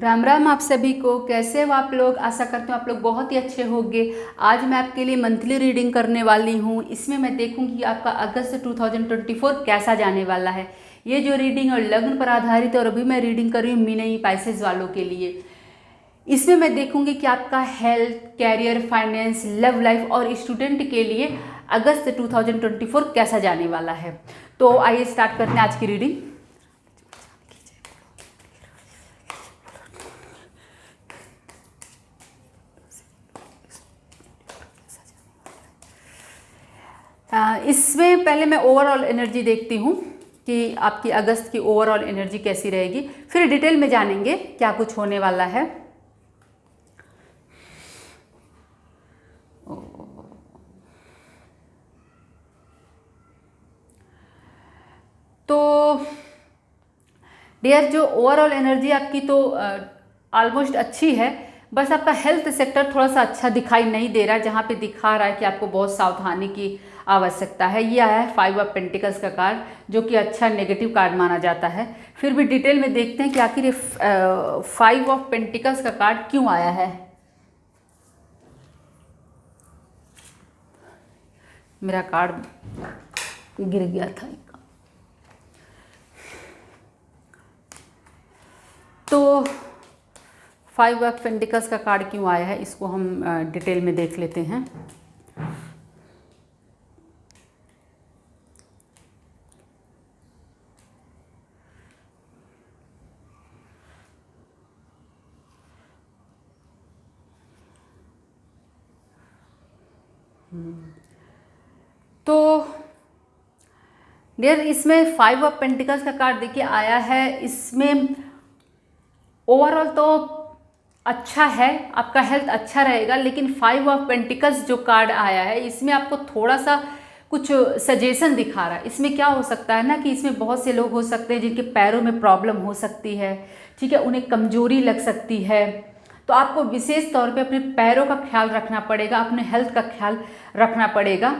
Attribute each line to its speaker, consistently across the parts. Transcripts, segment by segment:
Speaker 1: राम राम आप सभी को। कैसे हो आप लोग? आशा करती हूँ आप लोग बहुत ही अच्छे होंगे। आज मैं आपके लिए मंथली रीडिंग करने वाली हूँ। इसमें मैं देखूँगी कि आपका अगस्त 2024 कैसा जाने वाला है। ये जो रीडिंग है लग्न पर आधारित है और अभी मैं रीडिंग कर रही हूँ मीनई पाइसेस वालों के लिए। इसमें मैं देखूँगी कि आपका health, career, finance, love life और स्टूडेंट के लिए अगस्त 2024 कैसा जाने वाला है। तो आइए स्टार्ट करते हैं आज की रीडिंग। इसमें पहले मैं ओवरऑल एनर्जी देखती हूँ कि आपकी अगस्त की ओवरऑल एनर्जी कैसी रहेगी, फिर डिटेल में जानेंगे क्या कुछ होने वाला है। तो डियर, जो ओवरऑल एनर्जी आपकी तो ऑलमोस्ट अच्छी है, बस आपका हेल्थ सेक्टर थोड़ा सा अच्छा दिखाई नहीं दे रहा है, जहाँ पे दिखा रहा है कि आपको बहुत सावधानी की आवश्यकता है। ये आया है 5 ऑफ पेंटिकल्स का कार्ड, जो कि अच्छा नेगेटिव कार्ड माना जाता है। फिर भी डिटेल में देखते हैं कि आखिर ये 5 ऑफ पेंटिकल्स का कार्ड क्यों आया है। मेरा कार्ड गिर गया था। तो 5 ऑफ पेंटिकल्स का कार्ड क्यों आया है, इसको हम डिटेल में देख लेते हैं। तो डियर, इसमें 5 ऑफ पेंटिकल्स का कार्ड देखिए आया है। इसमें ओवरऑल तो अच्छा है, आपका हेल्थ अच्छा रहेगा, लेकिन 5 ऑफ पेंटिकल्स जो कार्ड आया है इसमें आपको थोड़ा सा कुछ सजेशन दिखा रहा है। इसमें क्या हो सकता है ना कि इसमें बहुत से लोग हो सकते हैं जिनके पैरों में प्रॉब्लम हो सकती है, ठीक है, उन्हें कमजोरी लग सकती है। तो आपको विशेष तौर पे अपने पैरों का ख्याल रखना पड़ेगा, अपने हेल्थ का ख्याल रखना पड़ेगा,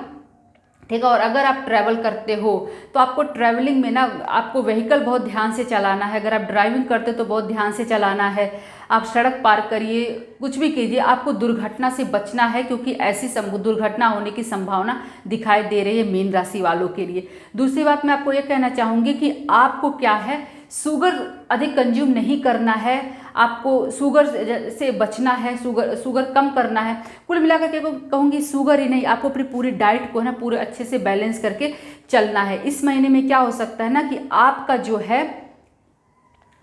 Speaker 1: ठीक है। और अगर आप ट्रैवल करते हो तो आपको ट्रैवलिंग में ना आपको व्हीकल बहुत ध्यान से चलाना है। अगर आप ड्राइविंग करते हो तो बहुत ध्यान से चलाना है। आप सड़क पार करिए, कुछ भी कीजिए, आपको दुर्घटना से बचना है, क्योंकि ऐसी दुर्घटना होने की संभावना दिखाई दे रही है मीन राशि वालों के लिए। दूसरी बात मैं आपको ये कहना चाहूँगी कि आपको क्या है, शुगर अधिक कंज्यूम नहीं करना है, आपको शुगर से बचना है, शुगर कम करना है। कुल मिलाकर के कहूँगी शुगर ही नहीं, आपको अपनी पूरी डाइट को है ना पूरे अच्छे से बैलेंस करके चलना है। इस महीने में क्या हो सकता है ना कि आपका जो है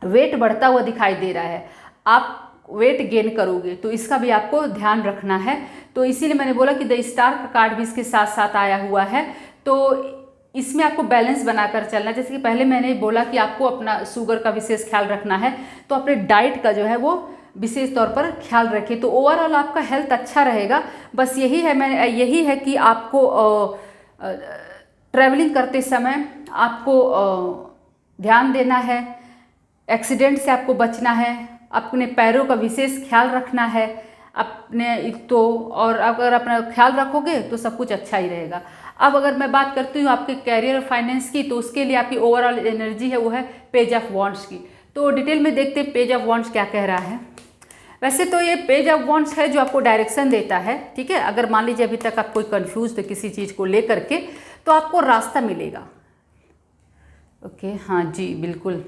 Speaker 1: वेट बढ़ता हुआ दिखाई दे रहा है, आप वेट गेन करोगे, तो इसका भी आपको ध्यान रखना है। तो इसीलिए मैंने बोला कि द स्टार का कार्ड भी इसके साथ साथ आया हुआ है। तो इसमें आपको बैलेंस बनाकर चलना है। जैसे कि पहले मैंने बोला कि आपको अपना शुगर का विशेष ख्याल रखना है, तो अपने डाइट का जो है वो विशेष तौर पर ख्याल रखें, तो ओवरऑल आपका हेल्थ अच्छा रहेगा। बस यही है कि आपको ट्रैवलिंग करते समय आपको ध्यान देना है, एक्सीडेंट से आपको बचना है, अपने पैरों का विशेष ख्याल रखना है अपने तो, और अगर अपना ख्याल रखोगे तो सब कुछ अच्छा ही रहेगा। अब अगर मैं बात करती हूँ आपके कैरियर और फाइनेंस की, तो उसके लिए आपकी ओवरऑल एनर्जी है वो है पेज ऑफ वॉन्ड्स की। तो डिटेल में देखते हैं पेज ऑफ वॉन्ड्स क्या कह रहा है। वैसे तो ये पेज ऑफ वॉन्ड्स है जो आपको डायरेक्शन देता है, ठीक है। अगर मान लीजिए अभी तक आप कोई कंफ्यूज थे किसी चीज़ को लेकर के, तो आपको रास्ता मिलेगा। ओके, हाँ जी, बिल्कुल।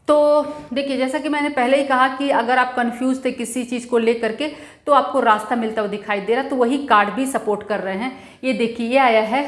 Speaker 1: तो देखिए, जैसा कि मैंने पहले ही कहा कि अगर आप कंफ्यूज थे किसी चीज़ को लेकर के, तो आपको रास्ता मिलता हुआ दिखाई दे रहा, तो वही कार्ड भी सपोर्ट कर रहे हैं। ये देखिए, ये आया है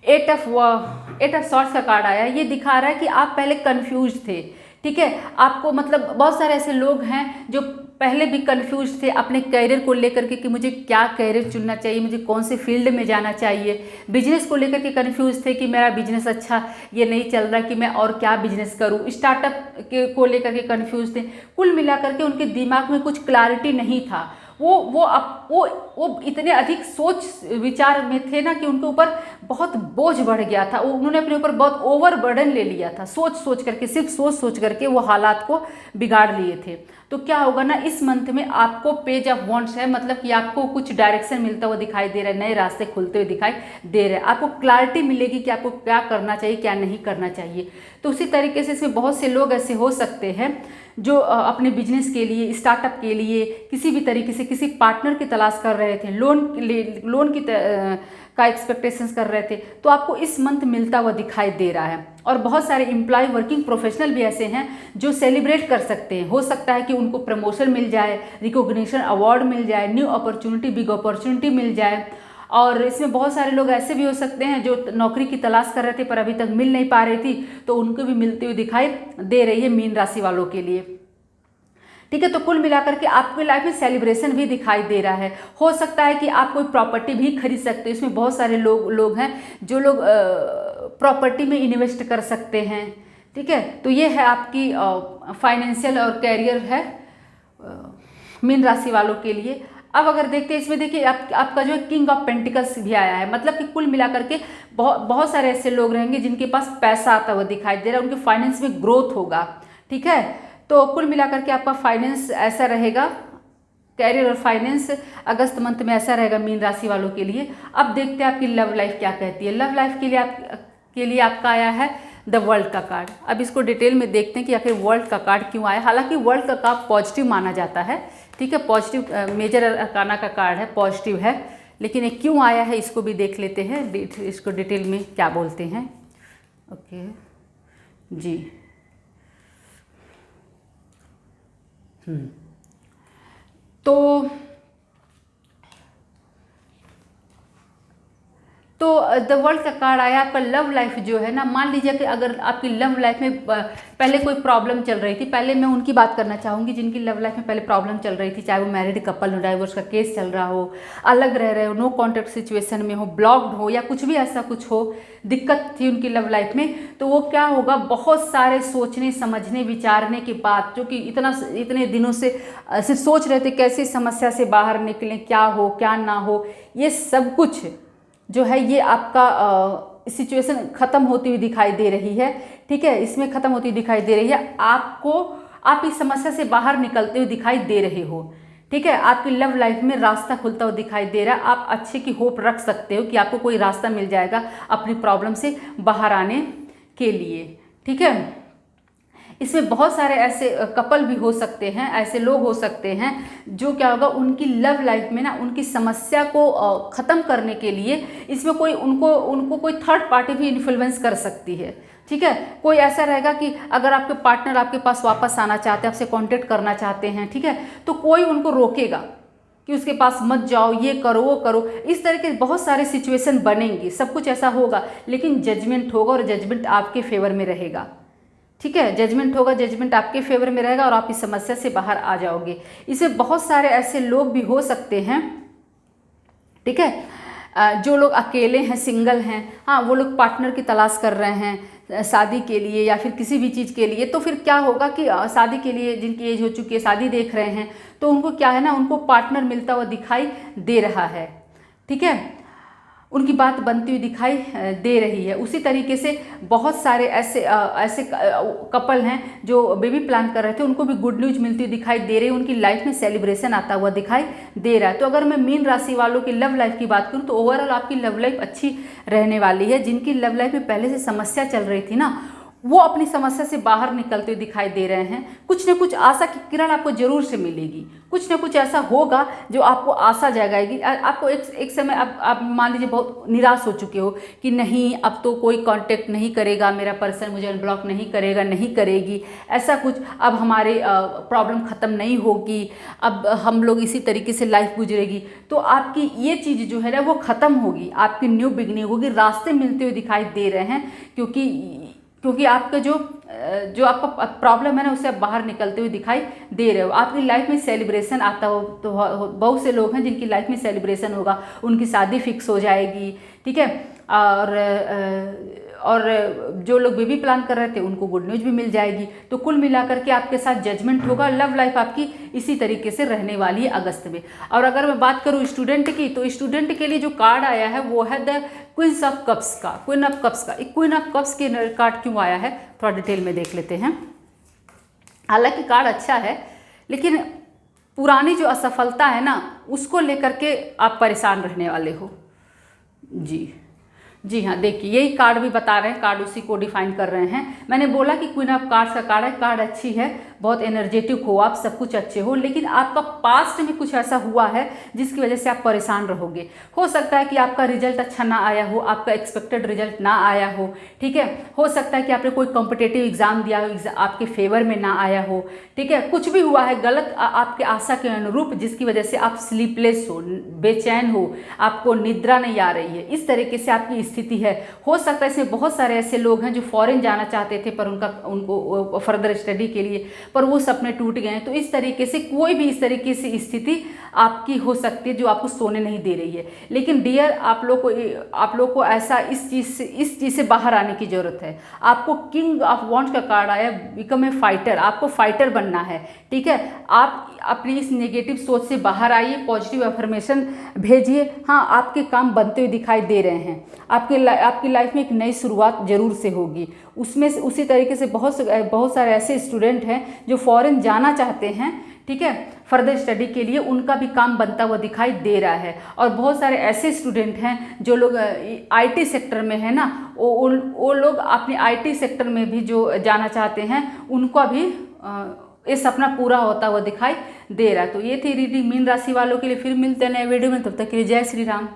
Speaker 1: 8 ऑफ सॉर्ड्स का कार्ड आया है। ये दिखा रहा है कि आप पहले कंफ्यूज थे, ठीक है। आपको मतलब बहुत सारे ऐसे लोग हैं जो पहले भी कंफ्यूज थे अपने कैरियर को लेकर के कि मुझे क्या कैरियर चुनना चाहिए, मुझे कौन से फील्ड में जाना चाहिए। बिजनेस को लेकर के कंफ्यूज थे कि मेरा बिजनेस अच्छा ये नहीं चल रहा कि मैं और क्या बिजनेस करूं। स्टार्टअप को लेकर के कंफ्यूज थे। कुल मिलाकर के उनके दिमाग में कुछ क्लैरिटी नहीं था। वो इतने अधिक सोच विचार में थे ना कि उनके ऊपर बहुत बोझ बढ़ गया था, उन्होंने अपने ऊपर बहुत ओवर बर्डन ले लिया था, सोच सोच करके, सिर्फ सोच सोच करके वो हालात को बिगाड़ लिए थे। तो क्या होगा ना, इस मंथ में आपको पेज ऑफ वॉन्ड्स है, मतलब कि आपको कुछ डायरेक्शन मिलता हुआ दिखाई दे रहा है, नए रास्ते खुलते हुए दिखाई दे रहे हैं, आपको क्लैरिटी मिलेगी कि आपको क्या करना चाहिए क्या नहीं करना चाहिए। तो उसी तरीके से इसमें बहुत से लोग ऐसे हो सकते हैं जो अपने बिजनेस के लिए, स्टार्टअप के लिए किसी भी तरीके से किसी पार्टनर की तलाश कर रहे थे, लोन की का एक्सपेक्टेशंस कर रहे थे, तो आपको इस मंथ मिलता हुआ दिखाई दे रहा है। और बहुत सारे एम्प्लॉय, वर्किंग प्रोफेशनल भी ऐसे हैं जो सेलिब्रेट कर सकते हैं। हो सकता है कि उनको प्रमोशन मिल जाए, रिकॉग्निशन अवार्ड मिल जाए, न्यू अपॉर्चुनिटी, बिग अपॉर्चुनिटी मिल जाए। और इसमें बहुत सारे लोग ऐसे भी हो सकते हैं जो नौकरी की तलाश कर रहे थे पर अभी तक मिल नहीं पा रही थी, तो उनको भी मिलती हुई दिखाई दे रही है मीन राशि वालों के लिए। ठीक है, तो कुल मिलाकर के आपकी लाइफ में सेलिब्रेशन भी दिखाई दे रहा है। हो सकता है कि आप कोई प्रॉपर्टी भी खरीद सकते हो। इसमें बहुत सारे लोग हैं जो लोग प्रॉपर्टी में इन्वेस्ट कर सकते हैं। ठीक है, तो ये है आपकी फाइनेंशियल और कैरियर है मीन राशि वालों के लिए। अब अगर देखते हैं इसमें, देखिए आपका जो किंग ऑफ पेंटिकल्स भी आया है, मतलब कि कुल मिलाकर के बहुत सारे ऐसे लोग रहेंगे जिनके पास पैसा आता हुआ दिखाई दे रहा है, उनके फाइनेंस में ग्रोथ होगा। ठीक है, तो कुल मिलाकर के आपका फाइनेंस ऐसा रहेगा, कैरियर और फाइनेंस अगस्त मंथ में ऐसा रहेगा मीन राशि वालों के लिए। अब देखते हैं आपकी लव लाइफ क्या कहती है। लव लाइफ के लिए आपका आया है द वर्ल्ड का कार्ड। अब इसको डिटेल में देखते हैं कि आखिर वर्ल्ड का कार्ड क्यों आया। हालांकि वर्ल्ड का कार्ड पॉजिटिव माना जाता है, ठीक है, पॉजिटिव मेजर अरकाना का कार्ड है, पॉजिटिव है, लेकिन ये क्यों आया है इसको भी देख लेते हैं, इसको डिटेल में क्या बोलते हैं। ओके जी, तो द वर्ल्ड का कार्ड आया। आपका लव लाइफ जो है ना, मान लीजिए कि अगर आपकी लव लाइफ में पहले कोई प्रॉब्लम चल रही थी, पहले मैं उनकी बात करना चाहूँगी जिनकी लव लाइफ में पहले प्रॉब्लम चल रही थी, चाहे वो मैरिड कपल हो, डाइवोर्स का केस चल रहा हो, अलग रह रहे हो, नो कॉन्टैक्ट सिचुएशन में हो, ब्लॉक्ड हो, या कुछ भी ऐसा कुछ हो, दिक्कत थी उनकी लव लाइफ में, तो वो क्या होगा, बहुत सारे सोचने समझने विचारने के बाद, जो कि इतने दिनों से सिर्फ सोच रहे थे कैसे समस्या से बाहर निकलें, क्या हो क्या ना हो, ये सब कुछ जो है ये आपका सिचुएशन ख़त्म होती हुई दिखाई दे रही है। ठीक है, इसमें ख़त्म होती हुई दिखाई दे रही है। आप इस समस्या से बाहर निकलते हुए दिखाई दे रहे हो। ठीक है, आपकी लव लाइफ में रास्ता खुलता हुआ दिखाई दे रहा है। आप अच्छे की होप रख सकते हो कि आपको कोई रास्ता मिल जाएगा अपनी प्रॉब्लम से बाहर आने के लिए। ठीक है, इसमें बहुत सारे ऐसे कपल भी हो सकते हैं, ऐसे लोग हो सकते हैं जो क्या होगा, उनकी लव लाइफ में ना उनकी समस्या को ख़त्म करने के लिए इसमें कोई उनको कोई थर्ड पार्टी भी इन्फ्लुएंस कर सकती है। ठीक है, कोई ऐसा रहेगा कि अगर आपके पार्टनर आपके पास वापस आना चाहते हैं, आपसे कांटेक्ट करना चाहते हैं, ठीक है, तो कोई उनको रोकेगा कि उसके पास मत जाओ, ये करो वो करो। इस तरह के बहुत सारे सिचुएशन बनेंगी, सब कुछ ऐसा होगा, लेकिन जजमेंट होगा और जजमेंट आपके फेवर में रहेगा। ठीक है, जजमेंट होगा, जजमेंट आपके फेवर में रहेगा और आप इस समस्या से बाहर आ जाओगे। इसमें बहुत सारे ऐसे लोग भी हो सकते हैं, ठीक है, जो लोग अकेले हैं, सिंगल हैं, हाँ, वो लोग पार्टनर की तलाश कर रहे हैं शादी के लिए या फिर किसी भी चीज़ के लिए। तो फिर क्या होगा कि शादी के लिए जिनकी एज हो चुकी है, शादी देख रहे हैं, तो उनको क्या है ना, उनको पार्टनर मिलता हुआ दिखाई दे रहा है। ठीक है, उनकी बात बनती हुई दिखाई दे रही है। उसी तरीके से बहुत सारे ऐसे कपल हैं जो बेबी प्लान कर रहे थे, उनको भी गुड न्यूज मिलती हुई दिखाई दे रही है, उनकी लाइफ में सेलिब्रेशन आता हुआ दिखाई दे रहा है। तो अगर मैं मीन राशि वालों की लव लाइफ की बात करूं तो ओवरऑल आपकी लव लाइफ अच्छी रहने वाली है। जिनकी लव लाइफ में पहले से समस्या चल रही थी ना, वो अपनी समस्या से बाहर निकलते हुए दिखाई दे रहे हैं। कुछ न कुछ आशा की किरण आपको जरूर से मिलेगी, कुछ न कुछ ऐसा होगा जो आपको आशा जगाएगी। आपको एक समय आप मान लीजिए बहुत निराश हो चुके हो कि नहीं, अब तो कोई कांटेक्ट नहीं करेगा मेरा पर्सन, मुझे अनब्लॉक नहीं करेगा, नहीं करेगी, ऐसा कुछ, अब हमारे प्रॉब्लम ख़त्म नहीं होगी, अब हम लोग इसी तरीके से लाइफ गुजरेगी। तो आपकी ये चीज़ जो है ना वो ख़त्म होगी, आपकी न्यू बिगनिंग होगी, रास्ते मिलते हुए दिखाई दे रहे हैं, क्योंकि आपका जो आपका प्रॉब्लम है ना उससे आप बाहर निकलते हुए दिखाई दे रहे हो। आपकी लाइफ में सेलिब्रेशन आता हो, तो बहुत से लोग हैं जिनकी लाइफ में सेलिब्रेशन होगा, उनकी शादी फिक्स हो जाएगी। ठीक है, और जो लोग बेबी प्लान कर रहे थे उनको गुड न्यूज़ भी मिल जाएगी। तो कुल मिलाकर के आपके साथ जजमेंट होगा। लव लाइफ आपकी इसी तरीके से रहने वाली है अगस्त में। और अगर मैं बात करूँ स्टूडेंट की, तो स्टूडेंट के लिए जो कार्ड आया है वो है द क्वींस ऑफ कप्स का, क्वीन ऑफ कप्स का। एक क्वीन ऑफ कप्स के कार्ड क्यों आया है थोड़ा डिटेल में देख लेते हैं। हालांकि कार्ड अच्छा है, लेकिन पुरानी जो असफलता है ना, उसको लेकर के आप परेशान रहने वाले हो। जी हाँ, देखिए यही कार्ड भी बता रहे हैं, कार्ड उसी को डिफाइन कर रहे हैं। मैंने बोला कि क्वीन ऑफ कार्ड्स का कार्ड है, कार्ड अच्छी है, बहुत एनर्जेटिक हो आप, सब कुछ अच्छे हो, लेकिन आपका पास्ट में कुछ ऐसा हुआ है जिसकी वजह से आप परेशान रहोगे। हो सकता है कि आपका रिजल्ट अच्छा ना आया हो, आपका एक्सपेक्टेड रिजल्ट ना आया हो, ठीक है। हो सकता है कि आपने कोई कॉम्पिटेटिव एग्जाम दिया हो, आपके फेवर में ना आया हो, ठीक है। कुछ भी हुआ है गलत आपके आशा के अनुरूप, जिसकी वजह से आप स्लीपलेस हो, बेचैन हो, आपको निद्रा नहीं आ रही है, इस तरीके से आपकी स्थिति है। हो सकता है इसमें बहुत सारे ऐसे लोग हैं जो फॉरेन जाना चाहते थे पर उनको फर्दर स्टडी के लिए, पर वो सपने टूट गए हैं। तो इस तरीके से कोई भी इस तरीके से स्थिति आपकी हो सकती है जो आपको सोने नहीं दे रही है। लेकिन डियर, आप लोग को ऐसा इस चीज़ से बाहर आने की ज़रूरत है। आपको किंग ऑफ वॉन्ड्स का कार्ड आया, बिकम ए फाइटर, आपको फाइटर बनना है, ठीक है। आप अपनी इस नेगेटिव सोच से बाहर आइए, पॉजिटिव अफर्मेशन भेजिए। हाँ, आपके काम बनते हुए दिखाई दे रहे हैं, आपकी लाइफ में एक नई शुरुआत जरूर से होगी। उसमें उसी तरीके से बहुत सारे ऐसे स्टूडेंट हैं जो फॉरेन जाना चाहते हैं, ठीक है, फर्दर स्टडी के लिए, उनका भी काम बनता हुआ दिखाई दे रहा है। और बहुत सारे ऐसे स्टूडेंट हैं जो लोग आईटी सेक्टर में है ना, वो लोग अपने आईटी सेक्टर में भी जो जाना चाहते हैं, उनका भी ये सपना पूरा होता हुआ दिखाई दे रहा है। तो ये थी रीडिंग मीन राशि वालों के लिए। फिर मिलते हैं नए वीडियो में, तब तक के लिए जय श्री राम।